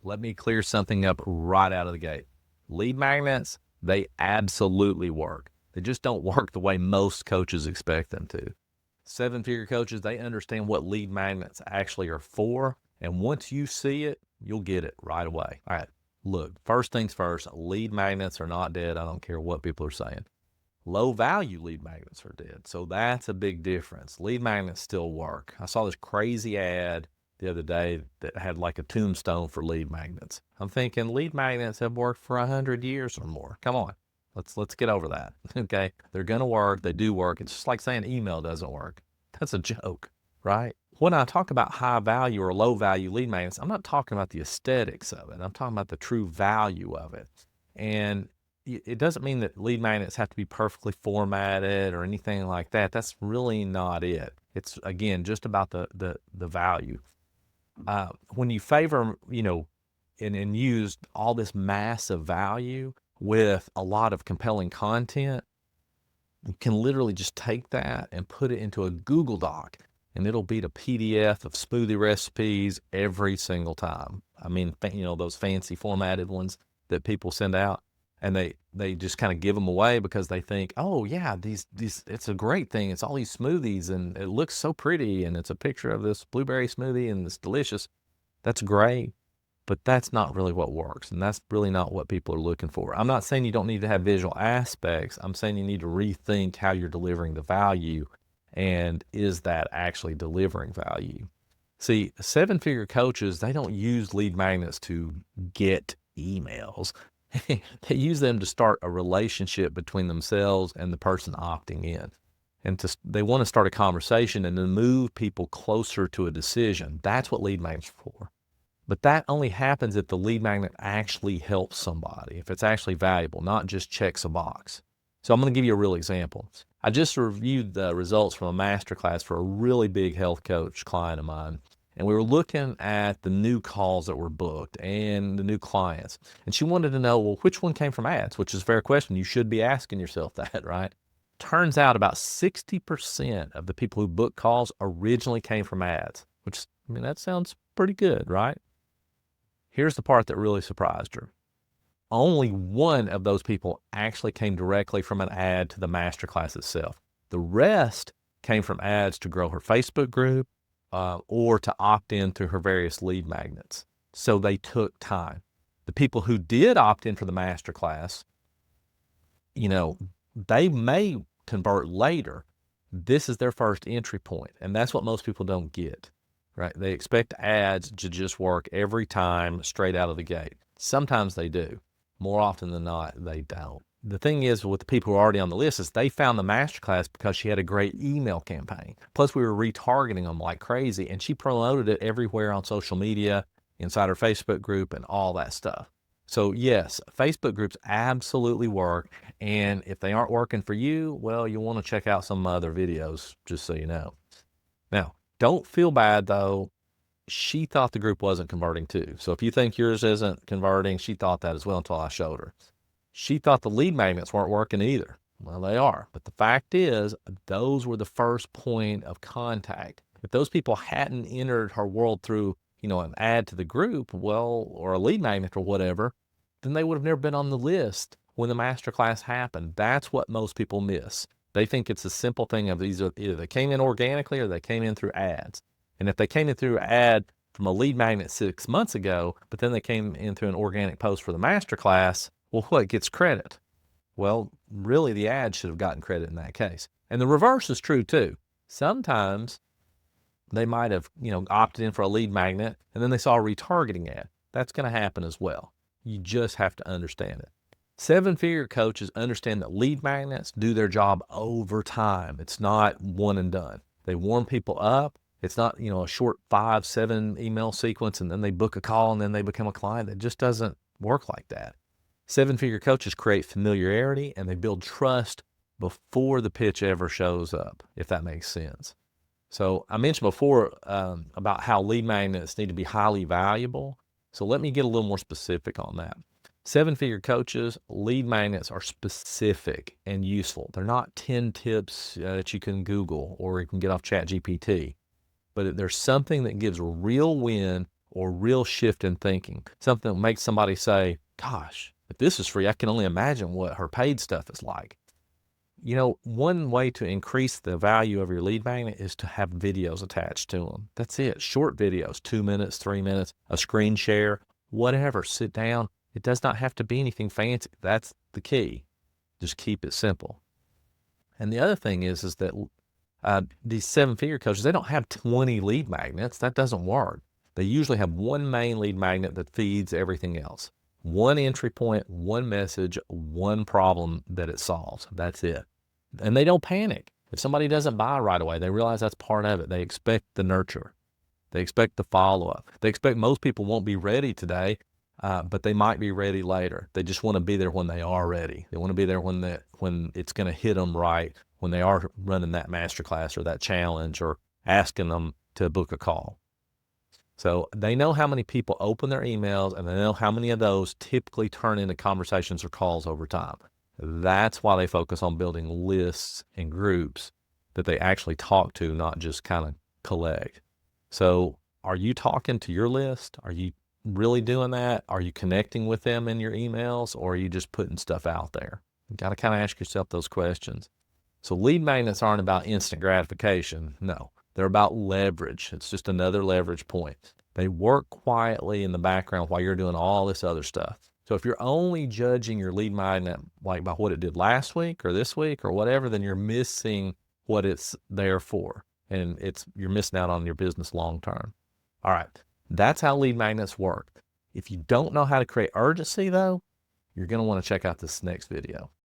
let me clear something up right out of the gate. Lead magnets, they absolutely work. They just don't work the way most coaches expect them to. Seven-figure coaches, they understand what lead magnets actually are for. And once you see it, you'll get it right away. All right, look, first things first, lead magnets are not dead. I don't care what people are saying. Low value lead magnets are dead. So that's a big difference. Lead magnets still work. I saw this crazy ad the other day that had like a tombstone for lead magnets. I'm thinking lead magnets have worked for 100 years or more. Come on. Let's get over that. Okay. They're going to work. They do work. It's just like saying email doesn't work. That's a joke, right? When I talk about high value or low value lead magnets, I'm not talking about the aesthetics of it. I'm talking about the true value of it. And it doesn't mean that lead magnets have to be perfectly formatted or anything like that. That's really not it. It's, again, just about the value. When you favor, and use all this massive value with a lot of compelling content, you can literally just take that and put it into a Google Doc, and it'll beat a PDF of smoothie recipes every single time. I mean, those fancy formatted ones that people send out, and they just kind of give them away because they think, oh yeah, these it's a great thing. It's all these smoothies and it looks so pretty, and it's a picture of this blueberry smoothie and it's delicious. That's great, but that's not really what works, and that's really not what people are looking for. I'm not saying you don't need to have visual aspects. I'm saying you need to rethink how you're delivering the value, and is that actually delivering value? See, seven-figure coaches, they don't use lead magnets to get emails. They use them to start a relationship between themselves and the person opting in. And they want to start a conversation and then move people closer to a decision. That's what lead magnets are for. But that only happens if the lead magnet actually helps somebody, if it's actually valuable, not just checks a box. So I'm going to give you a real example. I just reviewed the results from a masterclass for a really big health coach client of mine. And we were looking at the new calls that were booked and the new clients. And she wanted to know, well, which one came from ads, which is a fair question. You should be asking yourself that, right? Turns out about 60% of the people who book calls originally came from ads, which, that sounds pretty good, right? Here's the part that really surprised her. Only one of those people actually came directly from an ad to the masterclass itself. The rest came from ads to grow her Facebook group, or to opt in through her various lead magnets. So they took time. The people who did opt in for the masterclass, they may convert later. This is their first entry point, and that's what most people don't get, right? They expect ads to just work every time straight out of the gate. Sometimes they do. More often than not, they don't. The thing is with the people who are already on the list is they found the masterclass because she had a great email campaign. Plus, we were retargeting them like crazy, and she promoted it everywhere on social media, inside her Facebook group, and all that stuff. So yes, Facebook groups absolutely work, and if they aren't working for you, well, you want to check out some other videos, just so you know. Now, don't feel bad though. She thought the group wasn't converting too. So if you think yours isn't converting, she thought that as well until I showed her. She thought the lead magnets weren't working either. Well, they are. But the fact is, those were the first point of contact. If those people hadn't entered her world through, an ad to the group, or a lead magnet or whatever, then they would have never been on the list when the masterclass happened. That's what most people miss. They think it's a simple thing of either they came in organically or they came in through ads. And if they came in through an ad from a lead magnet 6 months ago, but then they came in through an organic post for the masterclass, well, what gets credit? Well, really the ad should have gotten credit in that case. And the reverse is true too. Sometimes they might have, opted in for a lead magnet and then they saw a retargeting ad. That's going to happen as well. You just have to understand it. Seven-figure coaches understand that lead magnets do their job over time. It's not one and done. They warm people up. It's not, a short 5-7 email sequence and then they book a call and then they become a client. It just doesn't work like that. Seven-figure coaches create familiarity and they build trust before the pitch ever shows up, if that makes sense. So I mentioned before about how lead magnets need to be highly valuable. So let me get a little more specific on that. Seven-figure coaches, lead magnets are specific and useful. They're not 10 tips that you can Google or you can get off ChatGPT. But there's something that gives a real win or real shift in thinking. Something that makes somebody say, gosh, if this is free, I can only imagine what her paid stuff is like. You know, one way to increase the value of your lead magnet is to have videos attached to them. That's it. Short videos, 2 minutes, 3 minutes, a screen share, whatever. Sit down. It does not have to be anything fancy. That's the key. Just keep it simple. And the other thing is that these 7-figure coaches, they don't have 20 lead magnets. That doesn't work. They usually have one main lead magnet that feeds everything else. One entry point, one message, one problem that it solves. That's it. And they don't panic. If somebody doesn't buy right away, they realize that's part of it. They expect the nurture. They expect the follow-up. They expect most people won't be ready today, but they might be ready later. They just want to be there when they are ready. They want to be there when it's going to hit them right, when they are running that masterclass or that challenge or asking them to book a call. So they know how many people open their emails, and they know how many of those typically turn into conversations or calls over time. That's why they focus on building lists and groups that they actually talk to, not just kind of collect. So are you talking to your list? Are you really doing that? Are you connecting with them in your emails, or are you just putting stuff out there? You got to kind of ask yourself those questions. So lead magnets aren't about instant gratification. No, they're about leverage. It's just another leverage point. They work quietly in the background while you're doing all this other stuff. So if you're only judging your lead magnet like by what it did last week or this week or whatever, then you're missing what it's there for. And you're missing out on your business long term. All right. That's how lead magnets work. If you don't know how to create urgency though, you're going to want to check out this next video.